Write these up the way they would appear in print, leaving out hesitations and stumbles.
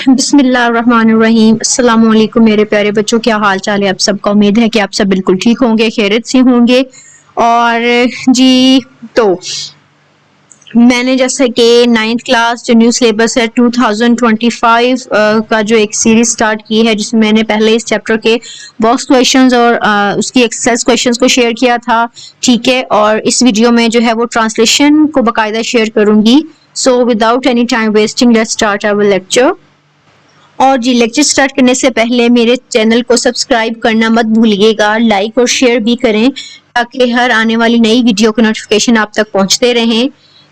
بسم اللہ الرحمن الرحیم۔ السلام علیکم میرے پیارے بچوں، کیا حال چال ہے آپ سب کا؟ امید ہے کہ آپ سب بالکل ٹھیک ہوں گے، خیریت سے ہوں گے۔ اور جی تو میں نے جیسے کہ 9th کلاس جو نیو سلیبس ہے 2025 کا جو ایک سیریز سٹارٹ کی ہے، جس میں میں نے پہلے اس چیپٹر کے باکس کویشچنز اور اس کی ایکسرسائز کویشچنز کو شیئر کیا تھا، ٹھیک ہے۔ اور اس ویڈیو میں جو ہے وہ ٹرانسلیشن کو باقاعدہ شیئر کروں گی۔ So without any time wasting let's start our lecture. اور جی لیکچر سٹارٹ کرنے سے پہلے میرے چینل کو سبسکرائب کرنا مت بھولیے گا، لائک اور شیئر بھی کریں تاکہ ہر آنے والی نئی ویڈیو کا نوٹیفیکیشن آپ تک پہنچتے رہیں۔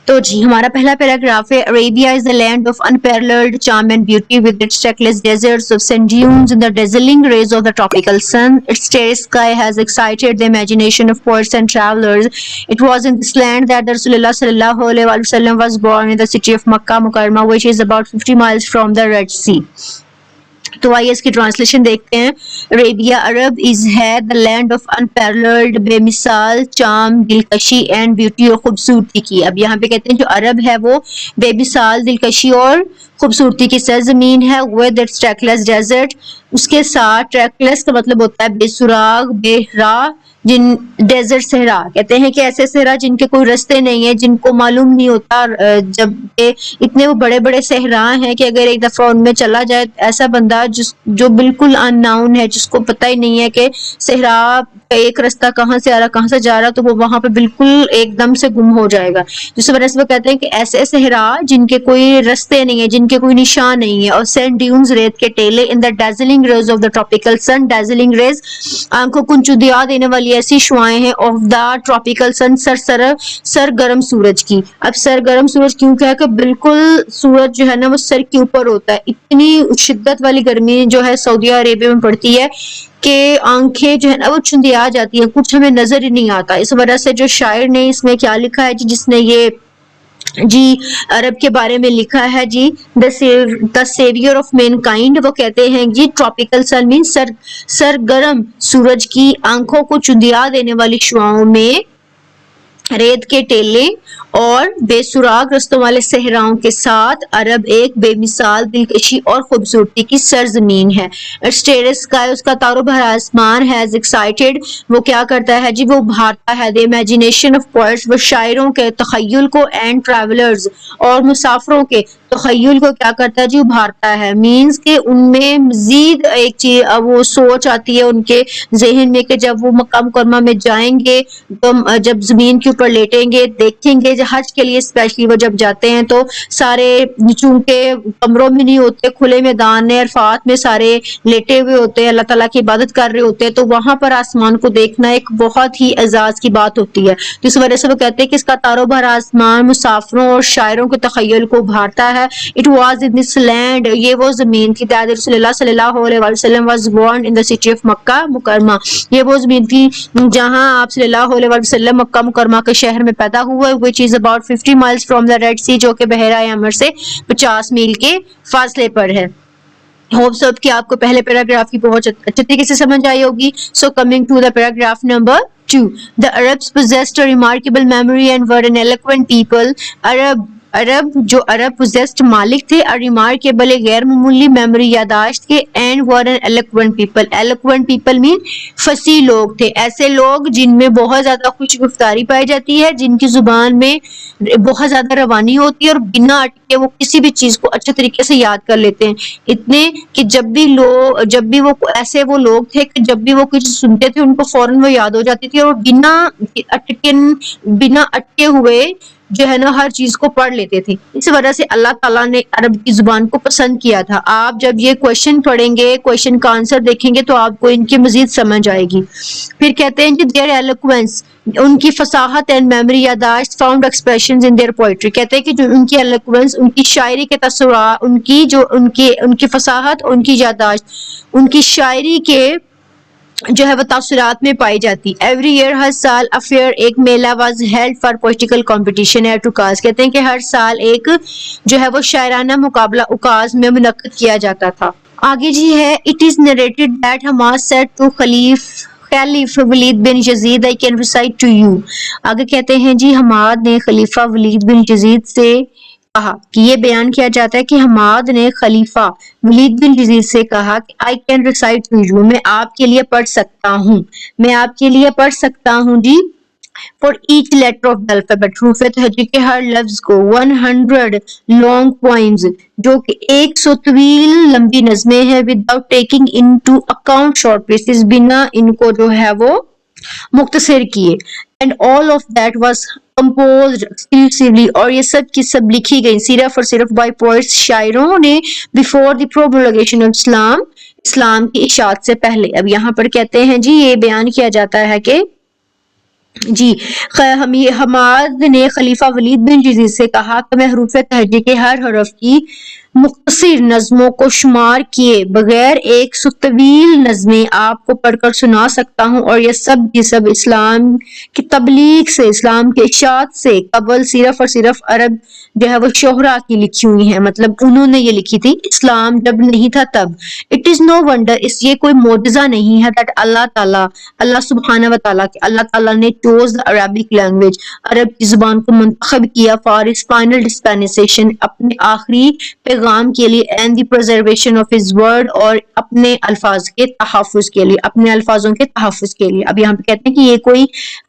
تو جی ہمارا پہلا پیراگراف ہے، Arabia is the land of unparalleled charm and beauty with its trackless deserts of sand dunes and the dazzling rays of the tropical sun. Its starry sky has excited the imagination of poets and travelers. It was in this land that Rasulullah sallallahu alaihi wasallam was born in the city of Makkah Mukarramah, which is about 50 miles from the Red Sea. تو آئیے اس کی translation دیکھتے ہیں۔ عربیہ عرب از ہے دا land of انپیرلڈ، بے مثال چام، دلکشی and beauty اور خوبصورتی کی۔ اب یہاں پہ کہتے ہیں جو عرب ہے وہ بے مثال دلکشی اور خوبصورتی کی سرزمین ہے۔ ود اٹس ٹریکلیس ڈیزرٹ، اس کے ساتھ ٹریکلیس کا مطلب ہوتا ہے بے سراغ، بے راہ، جن ڈیزرٹ صحرا کہتے ہیں کہ ایسے صحرا جن کے کوئی رستے نہیں ہیں، جن کو معلوم نہیں ہوتا، جب اتنے وہ بڑے بڑے صحرا ہیں کہ اگر ایک دفعہ ان میں چلا جائے ایسا بندہ جو بالکل ان ناؤن ہے، جس کو پتہ ہی نہیں ہے کہ صحرا کا ایک رستہ کہاں سے آ رہا کہاں سے جا رہا، تو وہ وہاں پہ بالکل ایک دم سے گم ہو جائے گا۔ جس وجہ سے وہ کہتے ہیں کہ ایسے صحرا جن کے کوئی رستے نہیں ہیں، جن کے کوئی نشان نہیں ہے۔ اور سینڈ ڈیونز، ریت کے ٹیلے، in the dazzling rays of the tropical sun, dazzling rays آنکھوں کو چندیا دینے والی ایسی شعائیں ہیں، آف دا ٹراپیکل سن، سرگرم سورج کی۔ اب سرگرم سورج کیوں کہا کہ بالکل سورج جو ہے نا وہ سر کے اوپر ہوتا ہے، اتنی شدت والی گرمی جو ہے سعودیہ عربیہ میں پڑتی ہے کہ آنکھیں جو ہے نا وہ چندیا جاتی ہیں، کچھ ہمیں نظر ہی نہیں آتا۔ اس وجہ سے جو شاعر نے اس میں کیا لکھا ہے جس نے یہ جی عرب کے بارے میں لکھا ہے جی دا سیویئر آف مین کائنڈ، وہ کہتے ہیں جی ٹراپیکل سن مین سرگرم سورج کی آنکھوں کو چندیا دینے والی شعاؤں میں ریت کے ٹیلے اور بے سراغ رستوں والے صحراؤں کے ساتھ عرب ایک بے مثال دلکشی اور خوبصورتی کی سرزمین ہے۔ اس کا تار و بھر آسمان ہیز ایکسائٹیڈ، وہ کیا کرتا ہے جی وہ ابھارتا ہے، دی امیجینیشن آف پوئٹس، وہ شاعروں کے تخیل کو، اینڈ ٹریولرز اور مسافروں کے تخیل کو کیا کرتا ہے جی ابھارتا ہے۔ مینز کہ ان میں مزید ایک چیز وہ سوچ آتی ہے ان کے ذہن میں کہ جب وہ مکہ مکرمہ میں جائیں گے، جب زمین کے اوپر لیٹیں گے، دیکھیں گے حج کے لیے اسپیشلی وہ جب جاتے ہیں تو سارے چونکہ کمروں میں نہیں ہوتے، کھلے میدان میں عرفات میں سارے لیٹے ہوئے ہوتے ہیں، اللہ تعالیٰ کی عبادت کر رہے ہوتے ہیں، تو وہاں پر آسمان کو دیکھنا ایک بہت ہی اعزاز کی بات ہوتی ہے۔ تو اس وجہ سے وہ کہتے ہیں کہ اس کا تار و بھر آسمان مسافروں اور شاعروں کے تخیل کو ابھارتا ہے۔ It was in this land, یہ وہ زمین تھی، دیٹ رسول اللہ صلی اللہ علیہ وسلم was born in the city of Makkah Mukarramah, یہ وہ زمین تھی جہاں آپ صلی اللہ علیہ وسلم مکہ مکرمہ کے شہر میں پیدا ہوئے، which is about 50 miles from the Red Sea، جو کہ بحیرہ احمر سے 50 میل کے فاصلے پر ہے۔ ہوپ سو کہ آپ کو پہلے پیراگراف کی بہت اچھے طریقے سے سمجھ آئی ہوگی۔ So coming to the paragraph number 2، the Arabs possessed a remarkable memory and were an eloquent people۔ Arab possessed مالک تھے، ریمارکیبل غیر معمولی، میموری یاداشت کے، and were an eloquent people۔ eloquent people mean فصیح لوگ تھے، ایسے لوگ جن میں بہت زیادہ خوش گفتاری پائی جاتی ہے، جن کی زبان میں بہت زیادہ روانی ہوتی ہے اور بنا اٹکے وہ کسی بھی چیز کو اچھے طریقے سے یاد کر لیتے ہیں، اتنے کہ جب بھی وہ ایسے وہ لوگ تھے کہ جب بھی وہ کچھ سنتے تھے ان کو فوراً وہ یاد ہو جاتی تھی، اور بنا اٹکے ہوئے جو ہے نا ہر چیز کو پڑھ لیتے تھے۔ اس وجہ سے اللہ تعالیٰ نے عرب کی زبان کو پسند کیا تھا۔ آپ جب یہ کویشچن پڑھیں گے، کویشچن کا آنسر دیکھیں گے تو آپ کو ان کی مزید سمجھ آئے گی۔ پھر کہتے ہیں کہ دیئر ایلوکوینس، ان کی فصاحت، اینڈ میموری یاداشت، found expressions in their poetry, کہتے ہیں کہ جو ان کی ایلوکوینس، ان کی شاعری کے تاثرات، ان کی فصاحت، ان کی یاداشت، ان کی شاعری کے جو ہے وہ تاثرات میں پائی جاتی۔ ایوری ایئر، ہر سال، افیئر ایک میلہ، was held for political competition at Ukaz, کہتے ہیں کہ ہر سال ایک جو ہے وہ شاعرانہ مقابلہ اکاز میں منعقد کیا جاتا تھا۔ آگے جی ہے، it is narrated that Hammad said to caliph Walid bin Yazid, I can recite to you۔ آگے کہتے ہیں جی حماد نے خلیفہ ولید بن یزید سے کہا کہ یہ بیان کیا جاتا ہے کہ حماد نے خلیفہ ولید بن یزید سے کہا کہ I can recite to you، میں آپ کے لیے پڑھ سکتا ہوں، میں آپ کے لیے پڑھ سکتا ہوں جی. For each letter of the alphabet، حروف تہجی کے ہر لفظ کو 100 long poems جو کہ 100 طویل لمبی نظمیں ہیں without taking into account short pieces، بنا ان کو جو ہے وہ مختصر کیے. And all of that was composed exclusively، اور یہ سب کی سب لکھی گئی صرف اور صرف by poets، شاعروں نے before the promulgation of Islam، اسلام کی اشاعت سے پہلے. اب یہاں پر کہتے ہیں جی یہ بیان کیا جاتا ہے کہ جی حماد نے خلیفہ ولید بن یزید سے کہا کہ میں حروف تہجی کے ہر حرف کی مختصر نظموں کو شمار کیے بغیر 100 طویل نظمیں آپ کو پڑھ کر سنا سکتا ہوں، اور یہ سب کی سب اسلام کی تبلیغ سے، اسلام کے اشاعت سے قبل صرف اور صرف عرب جو ہے وہ شہرا کی لکھی ہوئی ہیں، مطلب انہوں نے یہ لکھی تھی اسلام جب نہیں تھا تب. اٹ از نو ونڈر، اس یہ کوئی معجزہ نہیں ہے that اللہ سبحانہ و تعالیٰ کہ اللہ تعالیٰ نے چوز the Arabic language، عرب کی زبان کو منتخب کیا for his final dispensation، اپنے آخری پیغام کے لیے and the preservation of his word، اور اپنے الفاظ کے تحفظ کے لیے، اپنے الفاظوں کے تحفظ کے لیے. اب یہاں پہ کہتے ہیں کہ یہ کوئی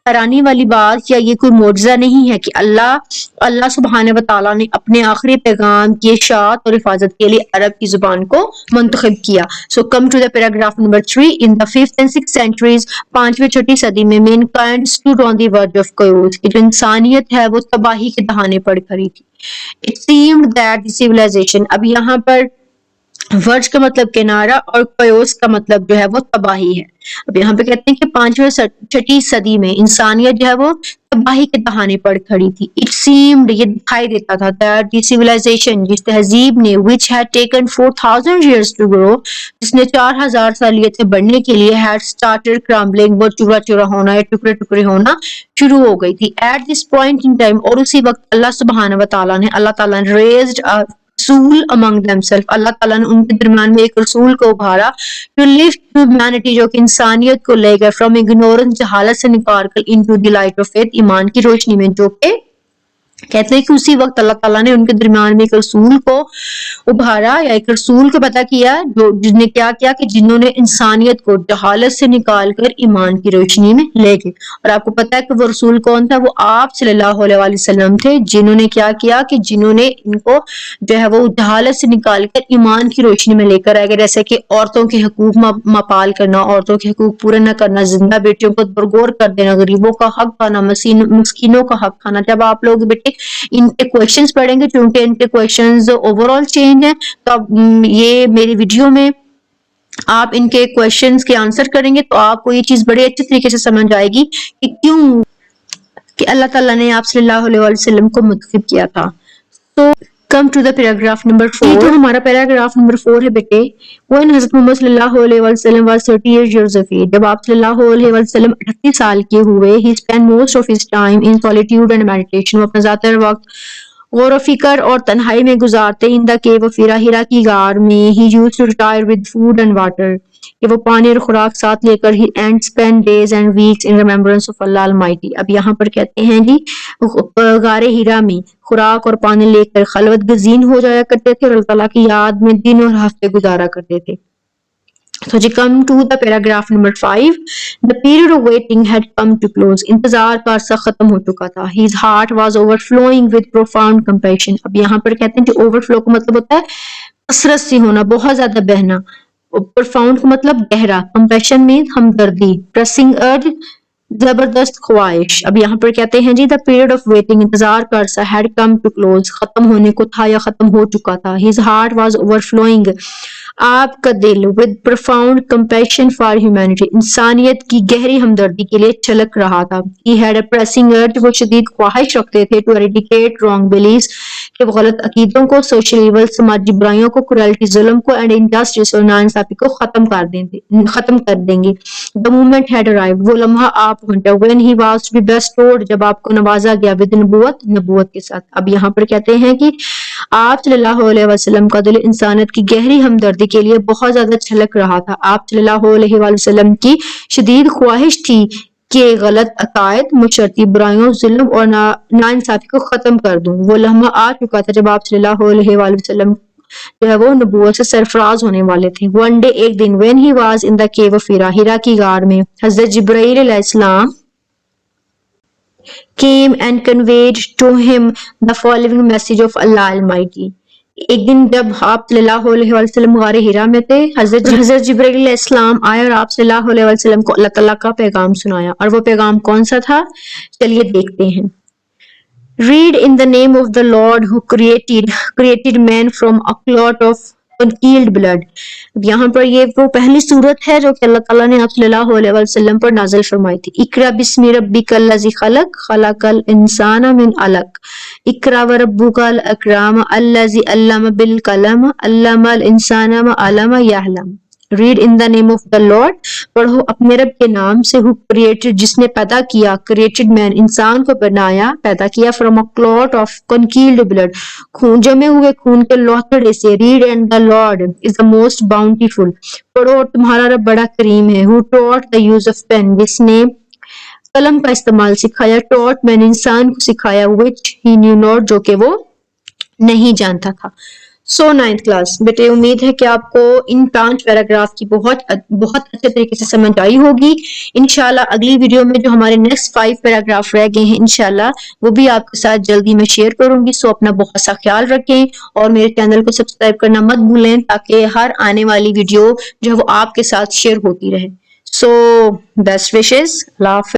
حیرانی والی بات یا یہ کوئی معجزہ نہیں ہے کہ اللہ سبحانہ و تعالیٰ نے اپنے آخری پیغام کی اشاعت اور حفاظت کے لیے عرب کی زبان کو منتخب کیا. So come to the paragraph number 3. In the 5th and 6th centuries، 5ویں 6ٹی صدی میں mankind stood on the verge of chaos، کہ جو انسانیت ہے وہ تباہی کے دہانے پر کھڑی تھی. It seemed that the civilization، اب یہاں پر ورج کا مطلب کنارہ اور قیوس کا مطلب جو ہے وہ تباہی ہے. اب یہاں پہ کہتے ہیں کہ 5ویں 6ٹی صدی میں انسانیت جو ہے وہ تباہی کے دہانے پر کھڑی تھی. It seemed، یہ دکھائی دیتا تھا that the civilization، جس تہذیب نے which had taken 4000 years to grow، جس نے 4000 سال لیے تھے بڑھنے کے لیے had started crumbling، وہ چورا چورا ہونا یا ٹکڑے ٹکڑے ہونا شروع ہو گئی تھی. At this point in time، اور اسی وقت اللہ سبحانہ و تعالیٰ نے raised a رسول among themselves، اللہ تعالیٰ نے ان کے درمیان میں ایک رسول کو ابھارا to lift humanity، جو کہ انسانیت کو لے گئے from ignorance، جہالت سے نکال کر into the light of faith، ایمان کی روشنی میں. جو کہ کہتے ہیں کہ اسی وقت اللہ تعالیٰ نے ان کے درمیان میں ایک رسول کو ابھارا یا ایک رسول کو پتہ کیا جس نے کیا کیا کہ جنہوں نے انسانیت کو جہالت سے نکال کر ایمان کی روشنی میں لے گئے. اور آپ کو پتہ ہے کہ وہ رسول کون تھا؟ وہ آپ صلی اللہ علیہ وسلم تھے، جنہوں نے کیا کیا کہ جنہوں نے ان کو جو ہے وہ جہالت سے نکال کر ایمان کی روشنی میں لے کر آئے گئے. جیسے کہ عورتوں کے حقوق مپال کرنا، عورتوں کے حقوق پورے نہ کرنا، زندہ بیٹیوں کو درگور کر دینا، غریبوں کا حق کھانا، مسکینوں کا حق کھانا. جب آپ لوگ بیٹے ان کے کویشچنز پڑھیں گے، چونکہ ان کے کویشچنز اوور آل چینج ہیں، تو اب یہ میری ویڈیو میں آپ ان کے کویشچنز کے آنسر کریں گے تو آپ کو یہ چیز بڑے اچھے طریقے سے سمجھ آئے گی کہ کیوں کہ اللہ تعالیٰ نے آپ صلی اللہ علیہ وسلم کو منتخب کیا تھا. تو come to the paragraph number 4. تو ہمارا پیراگراف نمبر 4 ہے بیٹے. when حضرت محمد صلی اللہ علیہ وسلم was 38 years of age، جب آپ صلی اللہ علیہ وسلم 38 سال کے ہوئے، he spent most of his time in solitude and meditation، وہ اپنا زیادہ تر وقت غور و فکر اور تنہائی میں گزارتے. in the cave of ہیرا، ہیرا کی غار میں. he used to retire with food and water، کہ وہ پانی اور خوراک ساتھ لے کر and spend days and weeks in remembrance of Allah Almighty. اب یہاں پر کہتے ہیں جی غار ہیرا میں خوراک اور پانی لے کر خلوت گزین ہو جایا کرتے تھے اور اللہ تعالیٰ کی یاد میں دن اور ہفتے گزارا کرتے تھے. So G come to the paragraph number 5. The period of waiting had come to close، انتظار کا عرصہ ختم ہو چکا تھا. His heart was overflowing with profound compassion. اب یہاں پر کہتے ہیں کہ overflow کا مطلب ہوتا ہے کثرت سے ہونا، بہت زیادہ بہنا. profound کا مطلب گہرا. compassion میں ہمدردی. pressing urge، زبردست خواہش. اب یہاں پر کہتے ہیں جی the period of waiting، انتظار کا عرصہ had come to close، ختم ہونے کو تھا یا ختم ہو چکا تھا. His heart was overflowing، آپ کا دل with profound compassion for humanity، انسانیت کی گہری ہمدردی کے لیے چھلک رہا تھا. He had a pressing urge، وہ شدید خواہش رکھتے تھے to eradicate wrong beliefs، کہ وہ غلط عقیدوں کو، social evil، سماجی برائیوں کو، cruelty، ظلم کو، and injustice، اور ناانصافی کو ختم کر دیں گے. The moment had arrived، وہ لمحہ آپ پہنچا. when he was to be bestowed، جب آپ کو نوازا گیا with نبوت کے ساتھ. اب یہاں پر کہتے ہیں کہ آپ صلی اللہ علیہ وسلم کا دل انسانیت کی گہری ہمدردی کے لیے بہت زیادہ چھلک رہا تھا. آپ صلی اللہ علیہ وسلم کی شدید خواہش تھی کہ غلط عقائد، مشرتی برائیوں، ظلم اور ناانصافی کو ختم کر دوں۔ وہ لمحہ آ چکا تھا جب آپ صلی اللہ علیہ وآلہ وسلم جو ہے وہ نبوت سے سرفراز ہونے والے تھے۔ ون ڈے ایک دن when he was in the cave of ہیرا، ہیرا کی غار میں، حضرت جبرائیل علیہ السلام came and conveyed to him the following message of Allah Almighty۔ ایک دن جب آپ صلی اللہ علیہ وسلم غار ہیرا میں تھے، حضرت جبرائیل علیہ السلام آئے اور آپ صلی اللہ علیہ وسلم کو اللہ تعالیٰ کا پیغام سنایا۔ اور وہ پیغام کون سا تھا؟ چلیے دیکھتے ہیں۔ Read in the name of the Lord who created man from a clot of concealed blood۔ یہاں پر یہ وہ پہلی صورت ہے جو کہ اللہ تعالیٰ نے آپ صلی اللہ علیہ وسلم پر نازل فرمائی تھی۔ اقرأ بسم ربک الذی خلق، خلق الانسان من علق، اقرأ وربک الاکرم الذی علم بالقلم، علم الانسان ما لم یعلم۔ Read in the name of the Lord، پڑھو اپنے رب کے نام سے، who created، جس نے پیدا کیا، created man، انسان کو بنایا، پیدا کیا، from a clot of concealed blood، خون جمے ہوئے خون کے لوتھڑے سے۔ Read and the Lord is the most bountiful، پڑھو اور تمہارا رب بڑا کریم ہے۔ who taught the use of pen، جس نے قلم کا استعمال سکھایا، taught man، انسان کو سکھایا، which he knew not، جو کہ وہ نہیں جانتا تھا۔ سو 9th کلاس بیٹے، امید ہے کہ آپ کو ان 5 پیراگراف کی بہت اچھے طریقے سے سمجھ آئی ہوگی۔ انشاءاللہ اگلی ویڈیو میں جو ہمارے نیکسٹ 5 پیراگراف رہ گئے ہیں انشاءاللہ وہ بھی آپ کے ساتھ جلدی میں شیئر کروں گی۔ سو اپنا بہت سا خیال رکھیں اور میرے چینل کو سبسکرائب کرنا مت بھولیں تاکہ ہر آنے والی ویڈیو جو ہے وہ آپ کے ساتھ شیئر ہوتی رہے۔ سو بیسٹ وشز، اللہ حافظ۔